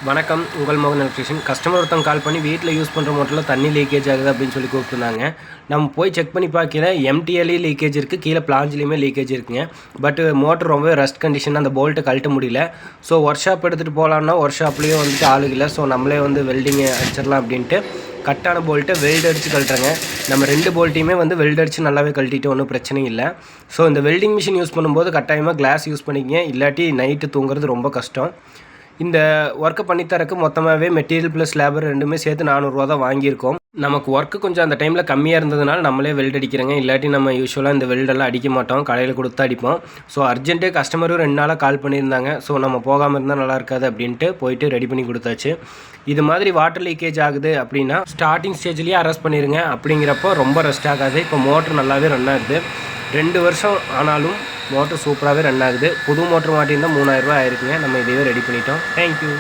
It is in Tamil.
வணக்கம். உங்கள் மோகன் எலக்ட்ரிஷியன். கஸ்டமர் ஒருத்தவங்க கால் பண்ணி வீட்டில் யூஸ் பண்ணுற மோட்டரில் தண்ணி லீக்கேஜ் ஆகுது அப்படின்னு சொல்லி கூப்பிட்டுருந்தாங்க. நம்ம போய் செக் பண்ணி பார்க்கல, எம்டிஎல்லையும் லீக்கேஜ் இருக்குது, கீழே பிளாஞ்சிலையுமே லீக்கேஜ் இருக்குங்க. பட் மோட்டர் ரொம்பவே ரஸ்ட் கண்டிஷன், அந்த போல்ட்டை கழட்ட முடியல. ஸோ ஒர்க் ஷாப் எடுத்துகிட்டு போகலான்னா ஒர்க் ஷாப்லேயும் வந்துட்டு ஆளுகில்லை. ஸோ நம்மளே வந்து வெல்டிங்கை அடிச்சிடலாம் அப்படின்ட்டு கட்டான போல்ட்டை வெல்டு அடித்து கழட்டுறேங்க. நம்ம 2 போல்ட்டையுமே வந்து வெல்டு அடித்து நல்லாவே கழட்டிட்டு ஒன்றும் பிரச்சனையும் இல்லை. ஸோ இந்த வெல்டிங் மிஷின் யூஸ் பண்ணும்போது கட்டாயமாக கிளாஸ் யூஸ் பண்ணிக்கங்க, இல்லாட்டி நைட்டு தூங்குறது ரொம்ப கஷ்டம். இந்த ஒர்க்கை பண்ணித்தரக்கு மொத்தமாகவே மெட்டீரியல் ப்ளஸ் லேபர் ரெண்டுமே சேர்த்து 400 தான் வாங்கியிருக்கோம். நமக்கு ஒர்க்கு கொஞ்சம் அந்த டைமில் கம்மியாக இருந்ததுனால நம்மளே வெல்டு அடிக்கிறேங்க. இல்லாட்டி நம்ம யூஸ்வலாக இந்த வெல்டெல்லாம் அடிக்க மாட்டோம், கடையில் கொடுத்து அடிப்போம். ஸோ அர்ஜென்ட்டே கஸ்டமரும் 2 நாளாக கால் பண்ணியிருந்தாங்க. ஸோ நம்ம போகாமல் இருந்தால் நல்லா இருக்காது அப்படின்ட்டு போயிட்டு ரெடி பண்ணி கொடுத்தாச்சு. இது மாதிரி வாட்டர் லீக்கேஜ் ஆகுது அப்படின்னா ஸ்டார்டிங் ஸ்டேஜ்லேயே அரெஸ்ட் பண்ணிடுங்க. அப்படிங்கிறப்போ ரொம்ப ரெஸ்ட் ஆகாது. இப்போ மோட்ரு நல்லாவே ரன் ஆகுது. 2 வருஷம் ஆனாலும் மோட்ரு சூப்பராகவே ரன் ஆகுது. புது மோட்ரு மாட்டியிருந்தால் 3000 ரூபா ஆயிருக்குங்க. நம்ம இதையே ரெடி பண்ணிட்டோம். தேங்க்யூ.